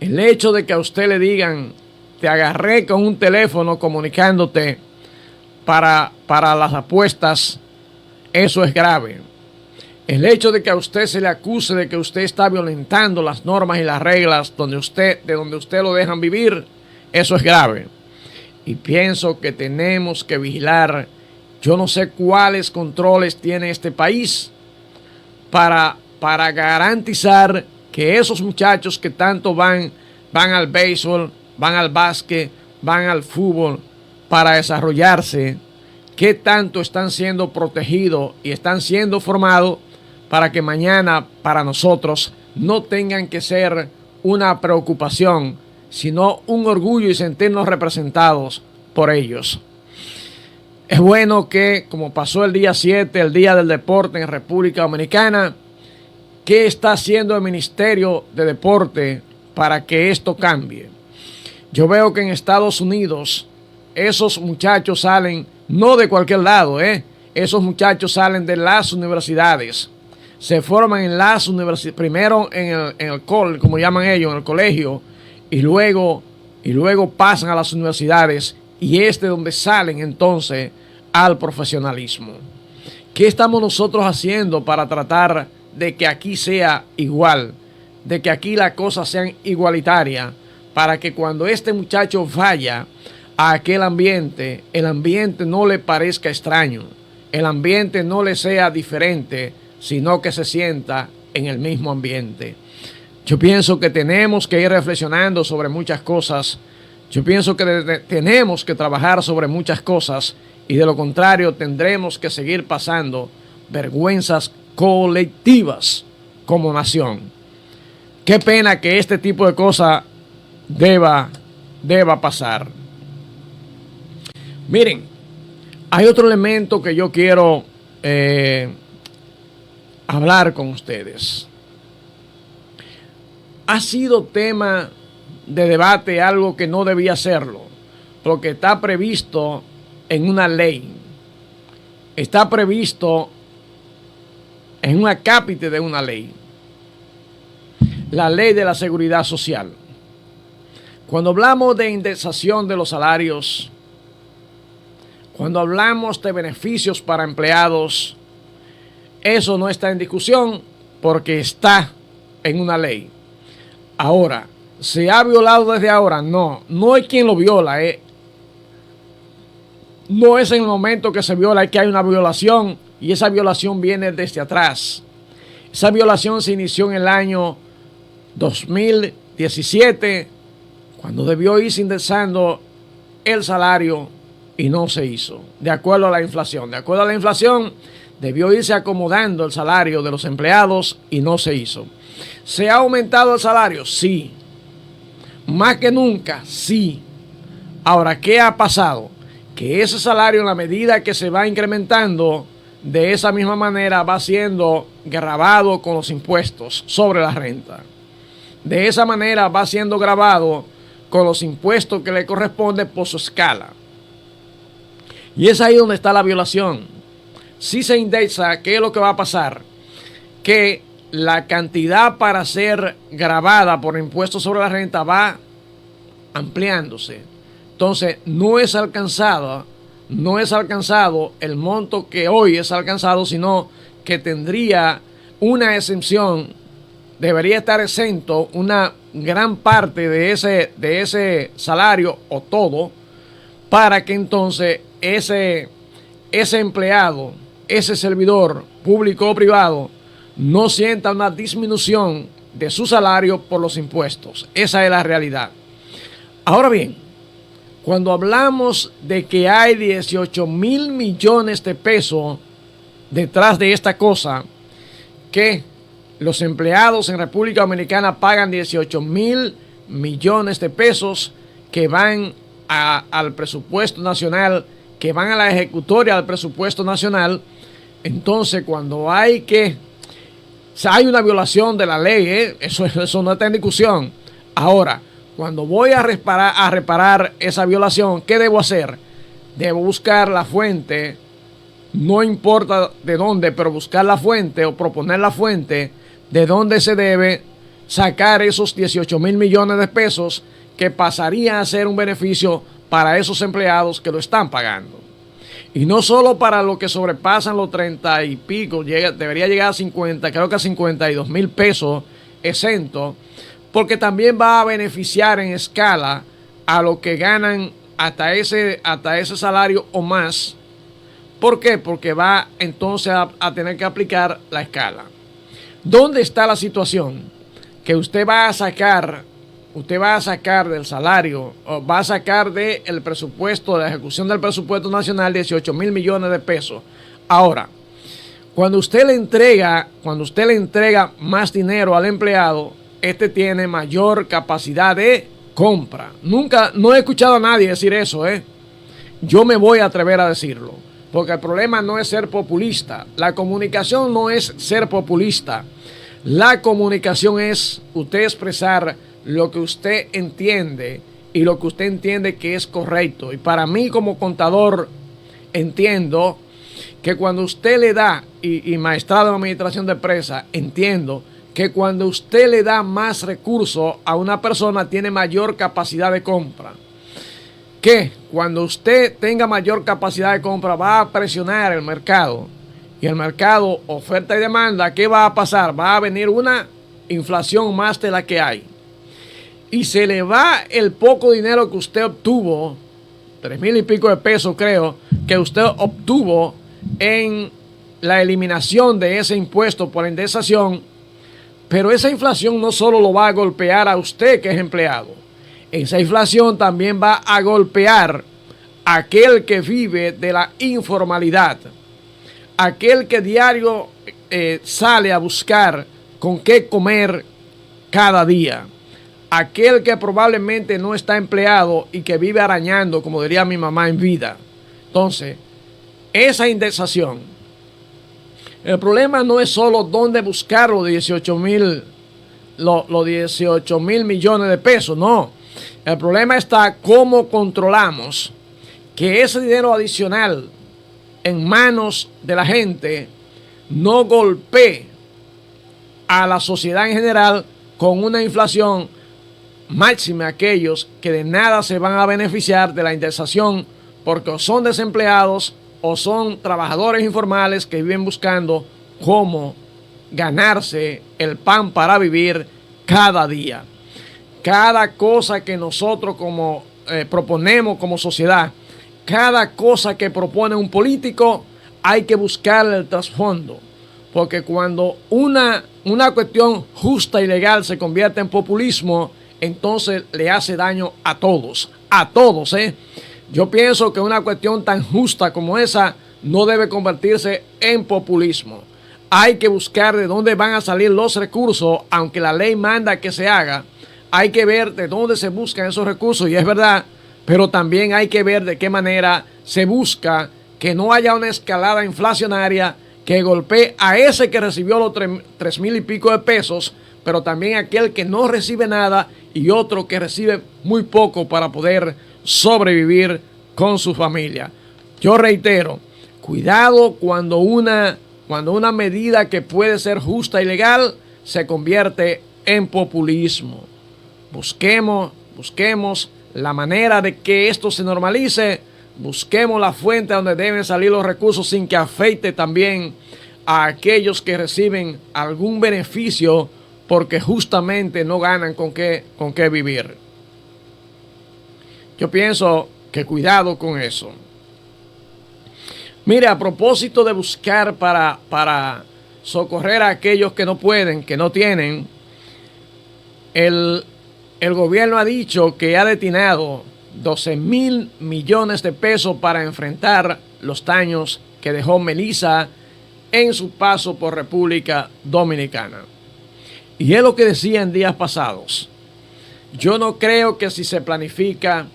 El hecho de que a usted le digan, te agarré con un teléfono comunicándote para las apuestas, eso es grave. El hecho de que a usted se le acuse de que usted está violentando las normas y las reglas de donde usted lo dejan vivir, eso es grave. Y pienso que tenemos que vigilar. Yo no sé cuáles controles tiene este país para garantizar que esos muchachos que tanto van al béisbol, van al básquet, van al fútbol para desarrollarse, qué tanto están siendo protegidos y están siendo formados para que mañana para nosotros no tengan que ser una preocupación, sino un orgullo y sentirnos representados por ellos. Es bueno que, como pasó el día 7, el Día del Deporte en República Dominicana, ¿qué está haciendo el Ministerio de Deporte para que esto cambie? Yo veo que en Estados Unidos esos muchachos salen, no de cualquier lado, esos muchachos salen de las universidades. Se forman en las universidades, primero en el college, como llaman ellos, en el colegio, y luego pasan a las universidades, y es de donde salen entonces al profesionalismo. ¿Qué estamos nosotros haciendo para tratar de que aquí sea igual, de que aquí las cosas sean igualitarias, para que cuando este muchacho vaya a aquel ambiente, el ambiente no le parezca extraño, el ambiente no le sea diferente, sino que se sienta en el mismo ambiente? Yo pienso que tenemos que ir reflexionando sobre muchas cosas. Yo pienso que tenemos que trabajar sobre muchas cosas, y de lo contrario tendremos que seguir pasando vergüenzas colectivas como nación. Qué pena que este tipo de cosas deba pasar. Miren, hay otro elemento que yo quiero hablar con ustedes. Ha sido tema de debate algo que no debía serlo, porque está previsto en una ley, está previsto en un acápite de una ley, la ley de la seguridad social. Cuando hablamos de indexación de los salarios, cuando hablamos de beneficios para empleados, eso no está en discusión porque está en una ley. Ahora, ¿se ha violado desde ahora? No hay quien lo viola. No es en el momento que se viola, es que hay una violación, y esa violación viene desde atrás. Esa violación se inició en el año 2017, cuando debió irse indexando el salario y no se hizo, de acuerdo a la inflación. De acuerdo a la inflación, debió irse acomodando el salario de los empleados y no se hizo. ¿Se ha aumentado el salario? Sí. Más que nunca, sí. Ahora, ¿qué ha pasado? Que ese salario, en la medida que se va incrementando, de esa misma manera va siendo gravado con los impuestos sobre la renta. De esa manera va siendo gravado con los impuestos que le corresponden por su escala. Y es ahí donde está la violación. Si se indexa, ¿qué es lo que va a pasar? Que la cantidad para ser gravada por impuestos sobre la renta va ampliándose. Entonces no es alcanzado el monto que hoy es alcanzado, sino que tendría una exención, debería estar exento una gran parte de ese salario o todo, para que entonces ese empleado, ese servidor público o privado, no sienta una disminución de su salario por los impuestos. Esa es la realidad. Ahora bien, cuando hablamos de que hay 18,000 millones de pesos detrás de esta cosa, que los empleados en República Dominicana pagan 18,000 millones de pesos que van al presupuesto nacional, que van a la ejecutoria del presupuesto nacional. Entonces, cuando hay una violación de la ley, eso no está en discusión. Ahora, cuando voy a reparar esa violación, ¿qué debo hacer? Debo buscar la fuente, no importa de dónde, pero buscar la fuente o proponer la fuente de dónde se debe sacar esos 18 mil millones de pesos que pasarían a ser un beneficio para esos empleados que lo están pagando. Y no solo para los que sobrepasan los 30 y pico, debería llegar a 50, creo que a 52 mil pesos exento, porque también va a beneficiar en escala a los que ganan hasta ese salario o más. ¿Por qué? Porque va entonces a tener que aplicar la escala. ¿Dónde está la situación? Que usted va a sacar del salario, o va a sacar del presupuesto, de la ejecución del presupuesto nacional, 18 mil millones de pesos. Ahora, cuando usted le entrega más dinero al empleado, este tiene mayor capacidad de compra. No he escuchado a nadie decir eso, Yo me voy a atrever a decirlo, porque el problema no es ser populista. La comunicación no es ser populista. La comunicación es usted expresar lo que usted entiende y lo que usted entiende que es correcto. Y para mí como contador entiendo que cuando usted le da, y maestrado en administración de empresa, entiendo que cuando usted le da más recursos a una persona tiene mayor capacidad de compra. Que cuando usted tenga mayor capacidad de compra va a presionar el mercado. Y el mercado, oferta y demanda, ¿qué va a pasar? Va a venir una inflación más de la que hay. Y se le va el poco dinero que usted obtuvo, 3 mil y pico de pesos creo, que usted obtuvo en la eliminación de ese impuesto por indexación. Pero esa inflación no solo lo va a golpear a usted que es empleado. Esa inflación también va a golpear a aquel que vive de la informalidad. Aquel que diario sale a buscar con qué comer cada día. Aquel que probablemente no está empleado y que vive arañando, como diría mi mamá, en vida. Entonces, esa indexación, el problema no es solo dónde buscar los 18 mil millones de pesos, no. El problema está cómo controlamos que ese dinero adicional en manos de la gente no golpee a la sociedad en general con una inflación máxima, aquellos que de nada se van a beneficiar de la indexación porque o son desempleados o son trabajadores informales que viven buscando cómo ganarse el pan para vivir cada día. Cada cosa que nosotros proponemos como sociedad, cada cosa que propone un político, hay que buscarle el trasfondo. Porque cuando una cuestión justa y legal se convierte en populismo, entonces le hace daño a todos, Yo pienso que una cuestión tan justa como esa no debe convertirse en populismo. Hay que buscar de dónde van a salir los recursos, aunque la ley manda que se haga. Hay que ver de dónde se buscan esos recursos, y es verdad, pero también hay que ver de qué manera se busca que no haya una escalada inflacionaria que golpee a ese que recibió los 3 mil y pico de pesos, pero también a aquel que no recibe nada y otro que recibe muy poco para poder sobrevivir con su familia. Yo reitero, cuidado cuando una medida que puede ser justa y legal se convierte en populismo. Busquemos la manera de que esto se normalice, busquemos la fuente donde deben salir los recursos sin que afecte también a aquellos que reciben algún beneficio porque justamente no ganan con qué vivir. Yo pienso que cuidado con eso. Mire, a propósito de buscar para socorrer a aquellos que no pueden, que no tienen, el gobierno ha dicho que ha destinado 12 mil millones de pesos para enfrentar los daños que dejó Melissa en su paso por República Dominicana. Y es lo que decía en días pasados. Yo no creo que si se planifica,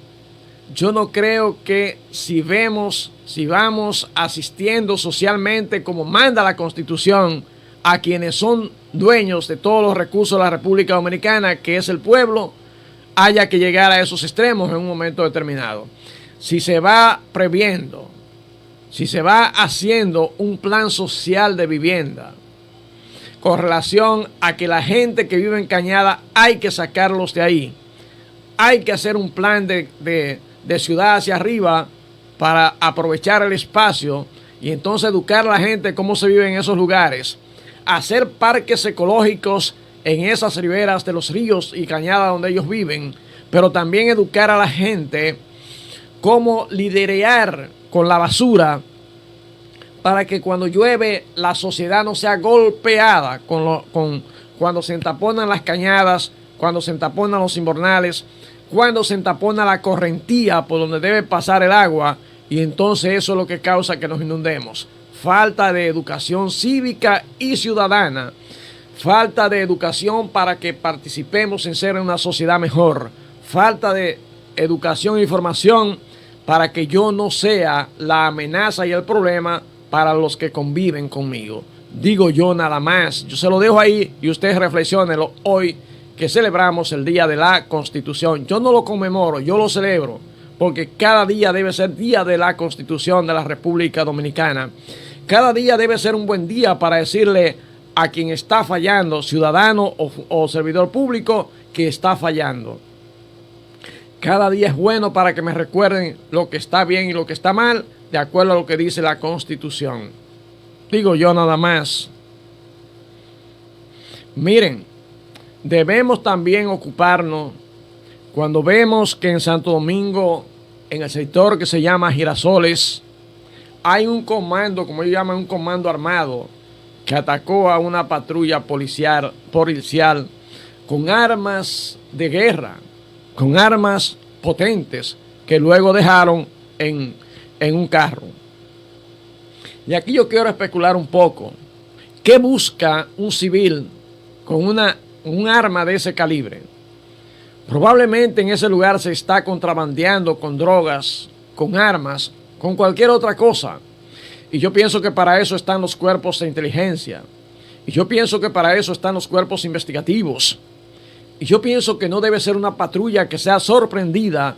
yo no creo que si vamos asistiendo socialmente como manda la Constitución a quienes son dueños de todos los recursos de la República Dominicana, que es el pueblo, haya que llegar a esos extremos en un momento determinado. Si se va previendo, si se va haciendo un plan social de vivienda, con relación a que la gente que vive en Cañada hay que sacarlos de ahí. Hay que hacer un plan de ciudad hacia arriba para aprovechar el espacio y entonces educar a la gente cómo se vive en esos lugares. Hacer parques ecológicos en esas riberas de los ríos y cañadas donde ellos viven, pero también educar a la gente cómo lidiar con la basura para que cuando llueve la sociedad no sea golpeada cuando se entaponan las cañadas, cuando se entaponan los invernales, cuando se entapona la correntía por donde debe pasar el agua, y entonces eso es lo que causa que nos inundemos. Falta de educación cívica y ciudadana, falta de educación para que participemos en ser una sociedad mejor, falta de educación e información para que yo no sea la amenaza y el problema para los que conviven conmigo. Digo yo nada más, yo se lo dejo ahí y ustedes reflexionenlo hoy que celebramos el Día de la Constitución. Yo no lo conmemoro, yo lo celebro, porque cada día debe ser Día de la Constitución de la República Dominicana. Cada día debe ser un buen día para decirle a quien está fallando, ciudadano o servidor público, que está fallando. Cada día es bueno para que me recuerden lo que está bien y lo que está mal, de acuerdo a lo que dice la Constitución. Digo yo nada más. Miren, debemos también ocuparnos cuando vemos que en Santo Domingo, en el sector que se llama Girasoles, hay un comando, como ellos llaman, un comando armado, que atacó a una patrulla policial con armas de guerra, con armas potentes, que luego dejaron en un carro. Y aquí yo quiero especular un poco. ¿Qué busca un civil con un arma de ese calibre? Probablemente en ese lugar se está contrabandeando con drogas, con armas, con cualquier otra cosa. Y yo pienso que para eso están los cuerpos de inteligencia. Y yo pienso que para eso están los cuerpos investigativos. Y yo pienso que no debe ser una patrulla que sea sorprendida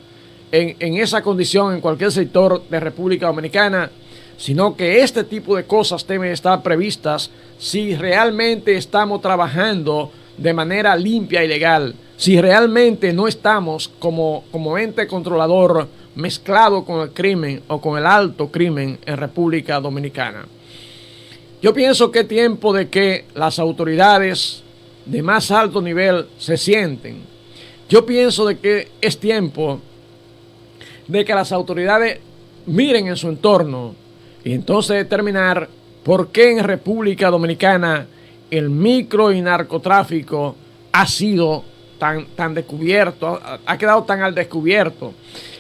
en esa condición en cualquier sector de República Dominicana, sino que este tipo de cosas deben estar previstas si realmente estamos trabajando de manera limpia y legal, si realmente no estamos como ente controlador mezclado con el crimen o con el alto crimen en República Dominicana. Yo pienso que es tiempo de que las autoridades de más alto nivel se sienten. Yo pienso de que es tiempo de que las autoridades miren en su entorno y entonces determinar por qué en República Dominicana el micro y narcotráfico ha sido tan descubierto, ha quedado tan al descubierto.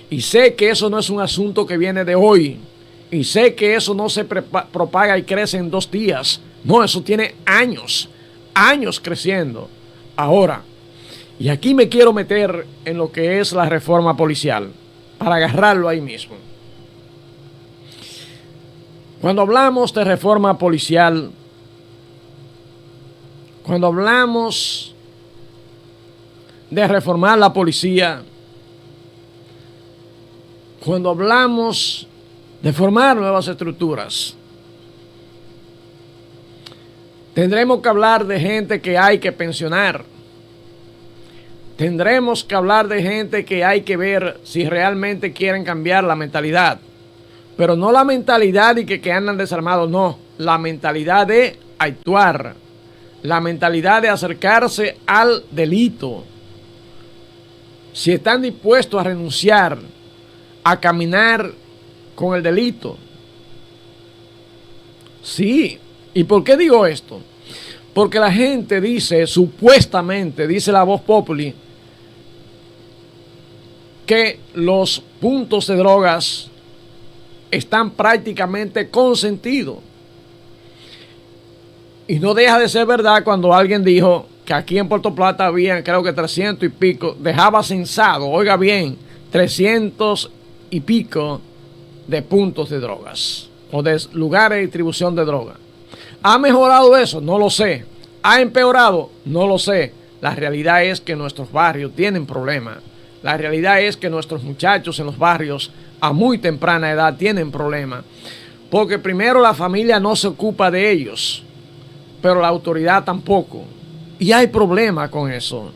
Y sé que eso no es un asunto que viene de hoy. Y sé que eso no se propaga y crece en 2 días. No, eso tiene años creciendo. Ahora, y aquí me quiero meter en lo que es la reforma policial, para agarrarlo ahí mismo. Cuando hablamos de reforma policial, cuando hablamos de reformar la policía, cuando hablamos de formar nuevas estructuras, tendremos que hablar de gente que hay que pensionar. Tendremos que hablar de gente que hay que ver si realmente quieren cambiar la mentalidad. Pero no la mentalidad de que andan desarmados, no. La mentalidad de actuar. La mentalidad de acercarse al delito. Si están dispuestos a renunciar a caminar con el delito. Sí. ¿Y por qué digo esto? Porque la gente dice, supuestamente, dice la voz populi, que los puntos de drogas están prácticamente consentidos. Y no deja de ser verdad cuando alguien dijo que aquí en Puerto Plata había, creo que 300 y pico, dejaba censado, oiga bien, 300 y pico de puntos de drogas o de lugares de distribución de droga. ¿Ha mejorado eso? No lo sé. ¿Ha empeorado? No lo sé. La realidad es que nuestros barrios tienen problemas. La realidad es que nuestros muchachos en los barrios a muy temprana edad tienen problemas. Porque primero la familia no se ocupa de ellos. pero la autoridad tampoco. Y hay problemas con eso.